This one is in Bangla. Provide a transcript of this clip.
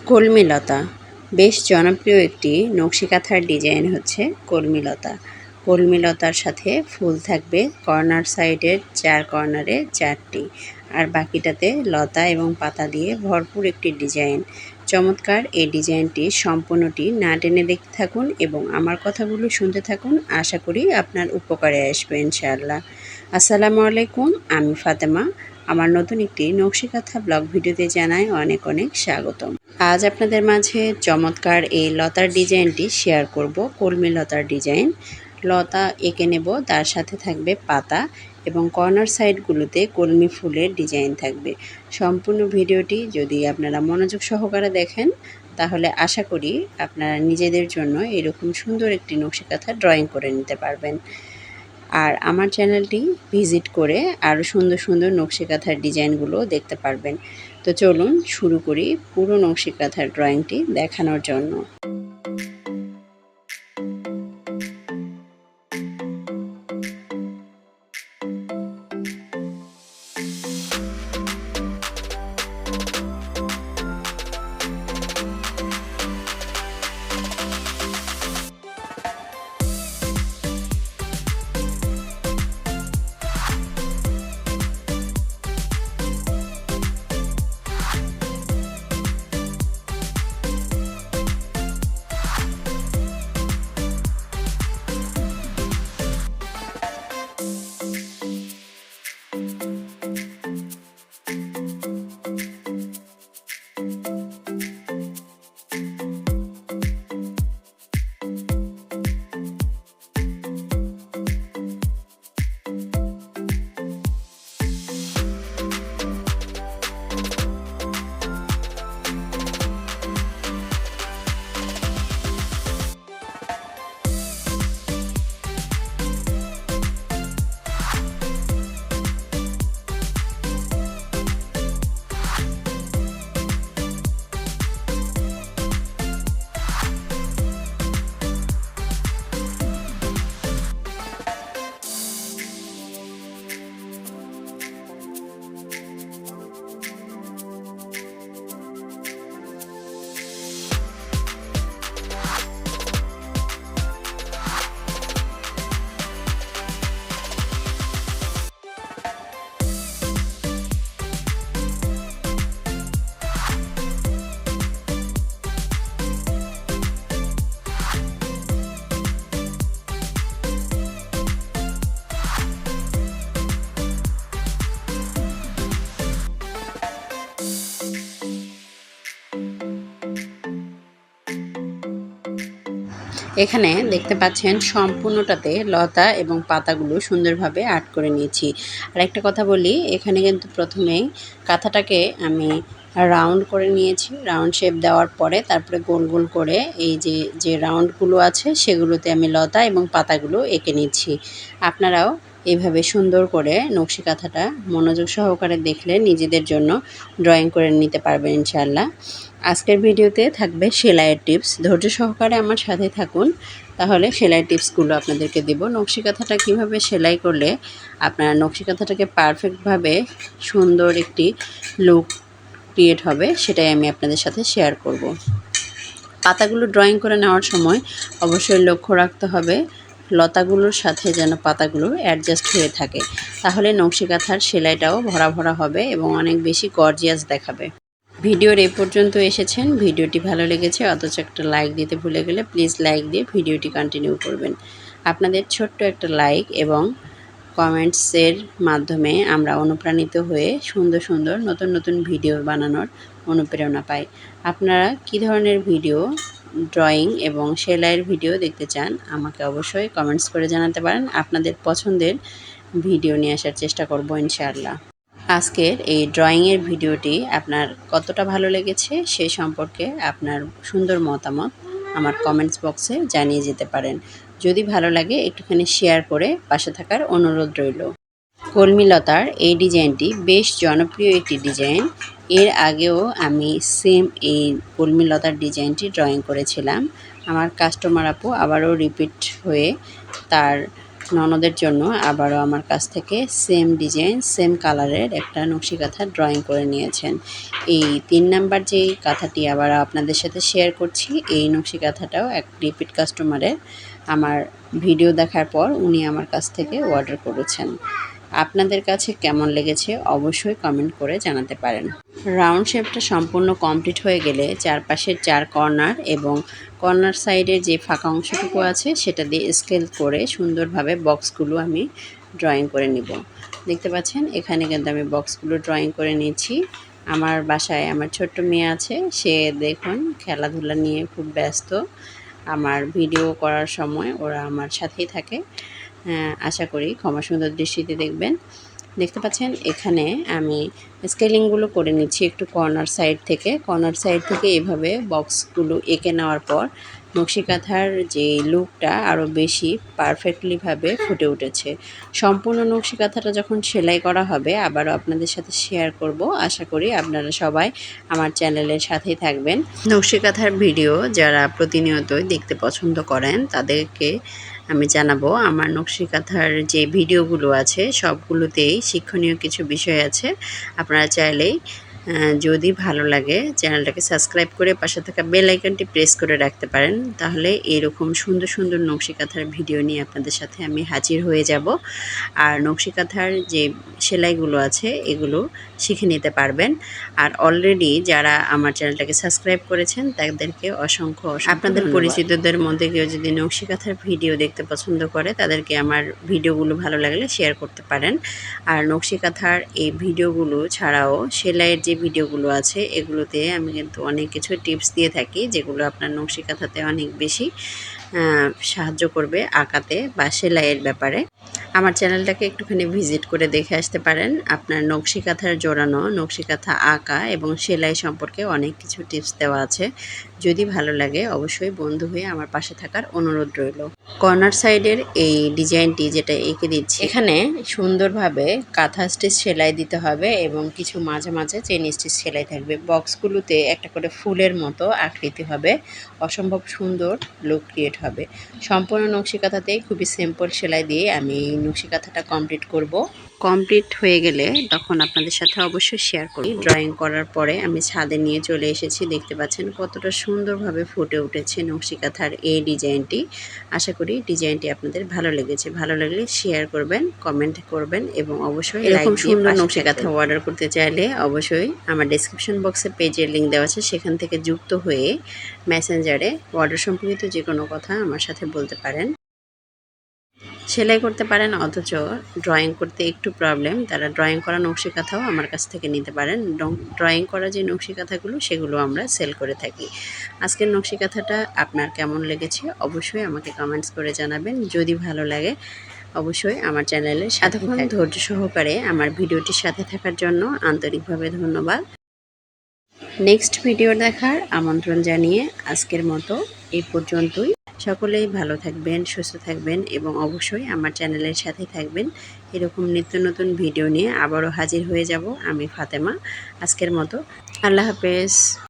কলমিলতা বেশ জনপ্রিয় একটি নকশি কাঁথার ডিজাইন হচ্ছে কলমিলতা। কলমিলতার সাথে ফুল থাকবে কর্নার সাইডের 4 কর্নারে 4টি, আর বাকিটাতে লতা এবং পাতা দিয়ে ভরপুর একটি ডিজাইন। চমৎকার এই ডিজাইনটি সম্পূর্ণটি না টেনে দেখতে থাকুন এবং আমার কথাগুলো শুনতে থাকুন। আশা করি আপনার উপকারে আসবে ইনশাআল্লাহ। আসসালামু আলাইকুম, আমি ফাতেমা। আমার নতুন একটি নকশি কাঁথা ব্লগ ভিডিওতে জানাই অনেক অনেক স্বাগতম। আজ আপনাদের মাঝে চমৎকার এই লতার ডিজাইনটি শেয়ার করব। কলমি লতার ডিজাইন, লতা এঁকে নেব, তার সাথে থাকবে পাতা এবং কর্নার সাইডগুলোতে কলমি ফুলের ডিজাইন থাকবে। সম্পূর্ণ ভিডিওটি যদি আপনারা মনোযোগ সহকারে দেখেন তাহলে আশা করি আপনারা নিজেদের জন্য এরকম সুন্দর একটি নকশি কাঁথা ড্রয়িং করে নিতে পারবেন। আর আমার চ্যানেলটি ভিজিট করে আরও সুন্দর সুন্দর নকশি কাঁথার ডিজাইনগুলো দেখতে পারবেন। তো চলুন শুরু করি পুরো নকশি কাঁথার ড্রয়িংটি দেখানোর জন্য। এখানে দেখতে পাচ্ছেন সম্পূর্ণটাতে লতা এবং পাতাগুলো সুন্দরভাবে আর্ট করে নিয়েছি। আর একটা কথা বলি, এখানে কিন্তু প্রথমেই কাঁথাটাকে আমি রাউন্ড করে নিয়েছি। রাউন্ড শেপ দেওয়ার পরে তারপরে গোল গোল করে এই যে রাউন্ডগুলো আছে সেগুলোতে আমি লতা এবং পাতাগুলো এঁকে নিচ্ছি। আপনারাও এইভাবে সুন্দর করে নকশি কাঁথাটা মনোযোগ সহকারে দেখলে নিজেদের জন্য ড্রয়িং করে নিতে পারবেন ইনশাআল্লাহ। আজকের ভিডিওতে থাকবে সেলাইয়ের টিপস। ধৈর্য সহকারে আমার সাথে থাকুন, তাহলে সেলাই টিপসগুলো আপনাদেরকে দেব। নকশি কাঁথাটা কীভাবে সেলাই করলে আপনার নকশি কাঁথাটাকে পারফেক্টভাবে সুন্দর একটি লুক ক্রিয়েট হবে সেটাই আমি আপনাদের সাথে শেয়ার করব। পাতাগুলো ড্রয়িং করে নেওয়ার সময় অবশ্যই লক্ষ্য রাখতে হবে লতাগুলোর সাথে যেন পাতাগুলো অ্যাডজাস্ট হয়ে থাকে, তাহলে নকশি কাঁথার সেলাইটাও ভরা ভরা হবে এবং অনেক বেশি গর্জিয়াস দেখাবে। ভিডিওর এই পর্যন্ত এসেছেন, ভিডিওটি ভালো লেগেছে অথচ একটা লাইক দিতে ভুলে গেলে প্লিজ লাইক দিয়ে ভিডিওটি কন্টিনিউ করবেন। আপনাদের ছোট্ট একটা লাইক এবং কমেন্টসের মাধ্যমে আমরা অনুপ্রাণিত হয়ে সুন্দর সুন্দর নতুন নতুন ভিডিও বানানোর অনুপ্রেরণা পাই। আপনারা কী ধরনের ভিডিও, ড্রয়িং এবং সেলাইয়ের ভিডিও দেখতে চান আমাকে অবশ্যই কমেন্টস করে জানাতে পারেন। আপনাদের পছন্দের ভিডিও নিয়ে আসার চেষ্টা করব ইনশাআল্লাহ। আজকের এই ড্রয়িংয়ের ভিডিওটি আপনার কতটা ভালো লেগেছে সেই সম্পর্কে আপনার সুন্দর মতামত আমার কমেন্টস বক্সে জানিয়ে যেতে পারেন। যদি ভালো লাগে একটুখানি শেয়ার করে পাশে থাকার অনুরোধ রইল। কলমি লতার এই ডিজাইনটি বেশ জনপ্রিয় একটি ডিজাইন। এর আগেও আমি সেম এই কলমি লতার ডিজাইনটি ড্রয়িং করেছিলাম। আমার কাস্টমার আপু আবারও রিপিট হয়ে তার ননদের জন্য আবারও আমার কাছ থেকে সেম ডিজাইন সেম কালারের একটা নকশি কাঁথা ড্রয়িং করে নিয়েছেন। এই 3 নাম্বার যেই কাঁথাটি আবার আপনাদের সাথে শেয়ার করছি, এই নকশি কাঁথাটাও এক রিপিট কাস্টমারের আমার ভিডিও দেখার পর উনি আমার কাছ থেকে অর্ডার করেছেন। আপনাদের কাছে কেমন লেগেছে অবশ্যই কমেন্ট করে জানাতে পারেন। রাউন্ড শেপটা সম্পূর্ণ কমপ্লিট হয়ে গেলে চারপাশের 4 কর্নার এবং কর্নার সাইডের যে ফাঁকা অংশটুকু আছে সেটা দিয়ে স্কেল করে সুন্দরভাবে বক্সগুলো আমি ড্রয়িং করে নিব। দেখতে পাচ্ছেন এখানে কিন্তু আমি বক্সগুলো ড্রয়িং করে নিয়েছি। আমার বাসায় আমার ছোট্ট মেয়ে আছে, সে দেখুন খেলাধুলা নিয়ে খুব ব্যস্ত। আমার ভিডিও করার সময় ওরা আমার সাথেই থাকে। আশা করি ক্ষমা সুন্দর দৃষ্টিতে দেখবেন। দেখতে পাচ্ছেন এখানে আমি স্কেলিংগুলো করে নিচ্ছি একটু কর্নার সাইড থেকে এভাবে বক্সগুলো এঁকে নেওয়ার পর নকশি কাঁথার যে লুকটা আরও বেশি পারফেক্টলিভাবে ফুটে উঠেছে। সম্পূর্ণ নকশি কাঁথাটা যখন সেলাই করা হবে আবারও আপনাদের সাথে শেয়ার করব। আশা করি আপনারা সবাই আমার চ্যানেলের সাথেই থাকবেন। নকশি কাঁথার ভিডিও যারা প্রতিনিয়তই দেখতে পছন্দ করেন তাদেরকে আমি জানাবো, আমার নকশি কাঁথার যে ভিডিওগুলো আছে সবগুলোতেই শিক্ষণীয় কিছু বিষয় আছে। আপনারা চাইলেই যদি ভালো লাগে চ্যানেলটাকে সাবস্ক্রাইব করে পাশে থাকা বেল আইকনটি প্রেস করে রাখতে পারেন, তাহলে এরকম সুন্দর সুন্দর নকশি কাঁথার ভিডিও নিয়ে আপনাদের সাথে আমি হাজির হয়ে যাব। আর নকশি কাঁথার যে সেলাইগুলো আছে এগুলো শিখে নিতে পারবেন। আর অলরেডি যারা আমার চ্যানেলটাকে সাবস্ক্রাইব করেছেন তাদেরকে অসংখ্য আপনাদের পরিচিতদের মধ্যে কেউ যদি নকশি কাঁথার ভিডিও দেখতে পছন্দ করে তাদেরকে আমার ভিডিওগুলো ভালো লাগলে শেয়ার করতে পারেন। আর নকশি কাঁথার এই ভিডিওগুলো ছাড়াও সেলাইয়ের যে ভিডিওগুলো আছে এগুলোতে আমি কিন্তু অনেক কিছু টিপস দিয়ে থাকি, যেগুলো আপনার নকশি কাঁথাতে অনেক বেশি সাহায্য করবে আঁকাতে বা সেলাইয়ের ব্যাপারে। আমার চ্যানেলটাকে একটুখানি ভিজিট করে দেখে আসতে পারেন। আপনার নকশি কাঁথার জোড়ানো, নকশি কাঁথা আঁকা এবং সেলাই সম্পর্কে অনেক কিছু টিপস দেওয়া আছে। যদি ভালো লাগে অবশ্যই বন্ধু হয়ে আমার পাশে থাকার অনুরোধ রইল। কর্নার সাইডের এই ডিজাইনটি যেটা এঁকে দিচ্ছি, এখানে সুন্দরভাবে কাঁথা স্টিচ সেলাই দিতে হবে এবং কিছু মাঝে মাঝে চেন স্টিচ সেলাই থাকবে। বক্সগুলোতে একটা করে ফুলের মতো আকৃতি হবে, অসম্ভব সুন্দর লুক ক্রিয়েট হবে। সম্পূর্ণ নকশি কাঁথাতেই খুবই সিম্পল সেলাই দিয়ে আমি এই নকশি কাঁথাটা কমপ্লিট করব। কমপ্লিট হয়ে গেলে তখন আপনাদের সাথে অবশ্যই শেয়ার করি। ড্রয়িং করার পরে আমি ছাদে নিয়ে চলে এসেছি। দেখতে পাচ্ছেন কতটা সুন্দরভাবে ফুটে উঠেছে নকশি কাঁথার এই ডিজাইনটি। আশা করি ডিজাইনটি আপনাদের ভালো লেগেছে। ভালো লাগলে শেয়ার করবেন, কমেন্ট করবেন এবং অবশ্যই এরকম সুন্দর নকশি কাঁথা অর্ডার করতে চাইলে অবশ্যই আমার ডেসক্রিপশন বক্সে পেজের লিঙ্ক দেওয়া আছে, সেখান থেকে যুক্ত হয়ে মেসেঞ্জারে অর্ডার সম্পর্কিত যে কোনো কথা আমার সাথে বলতে পারেন। সেলাই করতে পারেন অথচ ড্রয়িং করতে একটু প্রবলেম, তারা ড্রয়িং করা নকশি কাঁথাও আমার কাছ থেকে নিতে পারেন। ড্রয়িং করা যে নকশি কাঁথাগুলো সেগুলো আমরা সেল করে থাকি। আজকের নকশি কাঁথাটা আপনার কেমন লেগেছে অবশ্যই আমাকে কমেন্টস করে জানাবেন। যদি ভালো লাগে অবশ্যই আমার চ্যানেলের এতক্ষণ ধৈর্য সহকারে আমার ভিডিওটির সাথে থাকার জন্য আন্তরিকভাবে ধন্যবাদ। নেক্সট ভিডিও দেখার আমন্ত্রণ জানিয়ে আজকের মতো এই পর্যন্তই। সকলেই ভালো থাকবেন, সুস্থ থাকবেন এবং অবশ্যই আমার চ্যানেলের সাথে থাকবেন। এরকম নিত্য নতুন ভিডিও নিয়ে আবারও হাজির হয়ে যাব আমি ফাতেমা। আজকের মতো আল্লাহ হাফেজ।